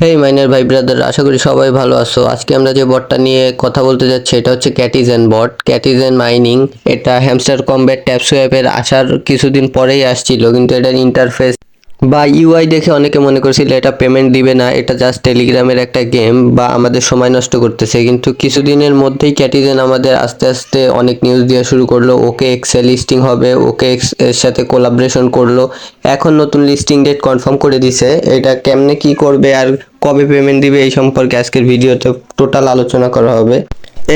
হেই মাইনের ভাই ব্রাদার, আশা করি সবাই ভালো আছো। আজকে আমরা যে বটটা নিয়ে কথা বলতে যাচ্ছি এটা হচ্ছে ক্যাটিজেন বট, ক্যাটিজেন মাইনিং। এটা হ্যামস্টার কমব্যাট ট্যাবসোয়াপের আসার কিছুদিন পরেই আসছিল, কিন্তু এটার ইন্টারফেস বা ইউআই দেখে অনেকে মনে করছিল এটা পেমেন্ট দিবে না, এটা জাস্ট টেলিগ্রামের একটা গেম বা আমাদের সময় নষ্ট করতেছে। কিন্তু কিছুদিনের মধ্যেই ক্যাটিজেন আমাদের আস্তে আস্তে অনেক নিউজ দেওয়া শুরু করলো। ওকে এক্সে লিস্টিং হবে, ওকে এক্স এর সাথে কোলাবরেশন করলো, এখন নতুন লিস্টিং ডেট কনফার্ম করে দিছে। এটা কেমনে কি করবে আর কবে পেমেন্ট দিবে এই সম্পর্কে আজকের ভিডিওতে টোটাল আলোচনা করা হবে।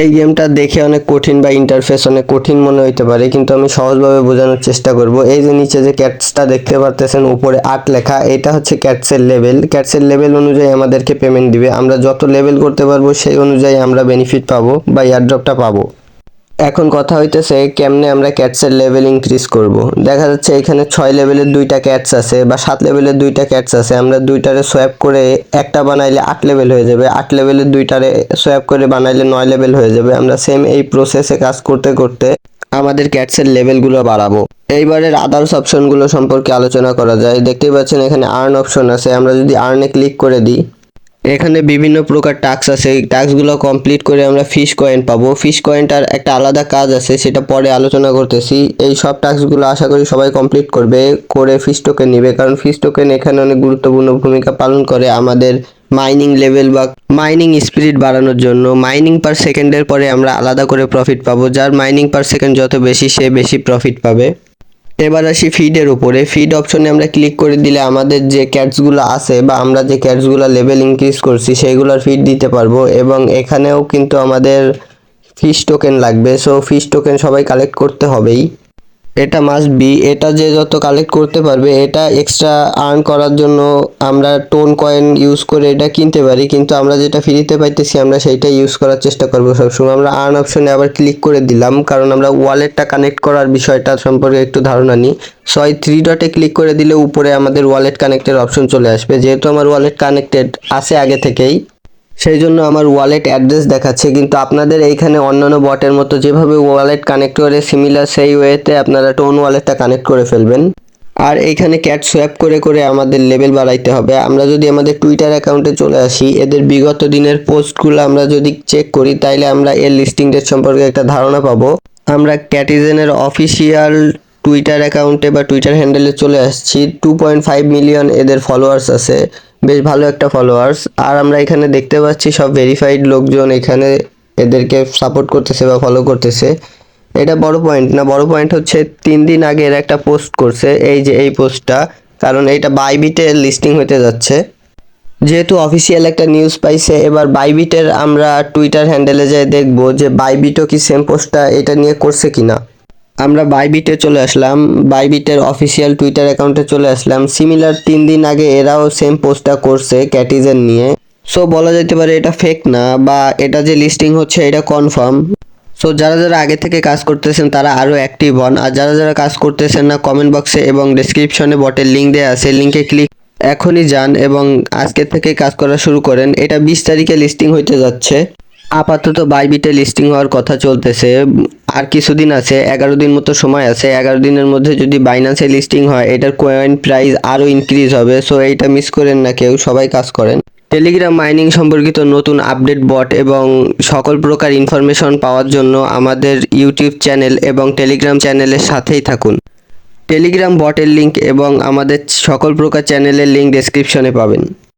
এই গেমটা দেখে অনেক কঠিন বা ইন্টারফেস অনেক কঠিন মনে হইতে পারে, কিন্তু আমি সহজভাবে বোঝানোর চেষ্টা করব। এই যে নিচে যে ক্যাটসটা দেখতে পারতেছেন, উপরে 8 লেখা, এটা হচ্ছে ক্যাটসের লেভেল। ক্যাটসের লেভেল অনুযায়ী আমাদেরকে পেমেন্ট দিবে। আমরা যত লেভেল করতে পারবো সেই অনুযায়ী আমরা বেনিফিট পাবো বা এয়ারড্রপটা পাবো। এখন কথা হইতেছে কেমনে আমরা ক্যাটসের লেভেল ইনক্রিজ করব। দেখা যাচ্ছে এখানে 6 লেভেলের দুইটা ক্যাটস আছে বা 7 লেভেলের দুইটা ক্যাটস আছে। আমরা দুইটারে সোয়াপ করে একটা বানাইলে 8 লেভেল হয়ে যাবে, 8 লেভেলের দুইটারে সোয়াপ করে বানাইলে 9 লেভেল হয়ে যাবে। আমরা সেম এই প্রসেসে কাজ করতে করতে আমাদের ক্যাটসের লেভেলগুলো বাড়াবো। এইবারের আদার্স অপশনগুলো সম্পর্কে আলোচনা করা যায়। দেখতেই পাচ্ছেন এখানে আর্ন অপশন আছে। আমরা যদি আর্নে ক্লিক করে দিই, এখানে বিভিন্ন প্রকার টাস্ক আছে। এই টাস্কগুলো কমপ্লিট করে আমরা ফিশ কয়েন পাবো। ফিশ কয়েনটার একটা আলাদা কাজ আছে, সেটা পরে আলোচনা করতেছি। এই সব টাস্কগুলো আশা করি সবাই কমপ্লিট করবে, করে ফিশ টোকেন নিবে, কারণ ফিশ টোকেন এখানে অনেক গুরুত্বপূর্ণ ভূমিকা পালন করে আমাদের মাইনিং লেভেল বা মাইনিং স্পিড বাড়ানোর জন্য। মাইনিং পার সেকেন্ডের পরে আমরা আলাদা করে প্রফিট পাবো, যার মাইনিং পার সেকেন্ড যত বেশি সে বেশি প্রফিট পাবে। এবার আসি ফিডের উপরে। ফিড অপশনে আমরা ক্লিক করে দিলে আমাদের যে ক্যাটসগুলো আছে বা আমরা যে ক্যাটসগুলো লেভেল ইনক্রিজ করছি সেইগুলোর ফিড দিতে পারবো, এবং এখানেও কিন্তু আমাদের ফিশ টোকেন লাগবে। সো ফিশ টোকেন সবাই কালেক্ট করতে হবেই, এটা মাস্ট বি। এটা যে যত কালেক্ট করতে পারবে, এটা এক্সট্রা আর্ন করার জন্য আমরা টোন কয়েন ইউজ করে এটা কিনতে পারি, কিন্তু আমরা যেটা ফ্রিতে পাইতেছি আমরা সেইটা ইউজ করার চেষ্টা করবো সবসময়। আমরা আর্ন অপশনে আবার ক্লিক করে দিলাম, কারণ আমরা ওয়ালেটটা কানেক্ট করার বিষয়টা সম্পর্কে একটু ধারণা নিই। সো এই 3 ডটে ক্লিক করে দিলে উপরে আমাদের ওয়ালেট কানেক্টের অপশন চলে আসবে। যেহেতু আমার ওয়ালেট কানেক্টেড আছে আগে থেকেই, সেই জন্য আমার ওয়ালেট অ্যাড্রেস দেখাচ্ছে। কিন্তু আপনাদের এইখানে অন্যান্য বটের মতো যেভাবে ওয়ালেট কানেক্ট করে সিমিলার সেই ওয়েতে আপনারা টোন ওয়ালেটটা কানেক্ট করে ফেলবেন। আর এইখানে ক্যাট সোয়াপ করে করে আমাদের লেভেল বাড়াইতে হবে। আমরা যদি আমাদের টুইটার অ্যাকাউন্টে চলে আসি, এদের বিগত দিনের পোস্টগুলো আমরা যদি চেক করি, তাইলে আমরা এর লিস্টিং ডেট সম্পর্কে একটা ধারণা পাবো। আমরা ক্যাটিজেনের অফিসিয়াল টুইটার অ্যাকাউন্টে বা টুইটার হ্যান্ডেলে চলে আসছি। 2.5 মিলিয়ন এদের ফলোয়ার্স আছে, বেশ ভালো একটা ফলোয়ার্স। আর আমরা এখানে দেখতে পাচ্ছি সব ভেরিফাইড লোকজন এখানে এদেরকে সাপোর্ট করতেছে বা ফলো করতেছে। এটা বড় পয়েন্ট না, বড় পয়েন্ট হচ্ছে 3 দিন আগে এরা একটা পোস্ট করছে, এই যে এই পোস্টটা, কারণ এইটা বাইবিটে লিস্টিং হতে যাচ্ছে। যেহেতু অফিসিয়াল একটা নিউজ পাইছে, এবার বাইবিটের আমরা টুইটার হ্যান্ডেলে যেয়ে দেখবো যে বাইবিটও কি সেম পোস্টটা এটা নিয়ে করছে কিনা। আমরা বাইবিটে চলে আসলাম, বাইবিটের অফিসিয়াল টুইটার অ্যাকাউন্টে চলে আসলাম। সিমিলার 3 দিন আগে এরাও সেম পোস্টটা করছে ক্যাটিজেন নিয়ে। সো বলা যেতে পারে এটা ফেক না, বা এটা যে লিস্টিং হচ্ছে এটা কনফার্ম। সো যারা যারা আগে থেকে কাজ করতেছেন তারা আরও অ্যাক্টিভ হন, আর যারা যারা কাজ করতেছেন না কমেন্ট বক্সে এবং ডেসক্রিপশনে বটের লিঙ্ক দেওয়া আছে, লিঙ্কে ক্লিক এখনই যান এবং আজকে থেকে কাজ করা শুরু করেন। এটা 20 তারিখে লিস্টিং হইতে যাচ্ছে। আপাতত বাইবিটে লিস্টিং হওয়ার কথা চলতেছে, আর কিছুদিন আছে, 11 দিন মতো সময় আছে। 11 দিনের মধ্যে যদি বাইন্যান্সে লিস্টিং হয়, এটার কয়েন প্রাইস আরও ইনক্রিজ হবে। সো এইটা মিস করেন না কেউ, সবাই কাজ করেন। টেলিগ্রাম মাইনিং সম্পর্কিত নতুন আপডেট বট এবং সকল প্রকার ইনফরমেশন পাওয়ার জন্য আমাদের ইউটিউব চ্যানেল এবং টেলিগ্রাম চ্যানেলের সাথেই থাকুন। টেলিগ্রাম বটের লিঙ্ক এবং আমাদের সকল প্রকার চ্যানেলের লিঙ্ক ডেসক্রিপশনে পাবেন।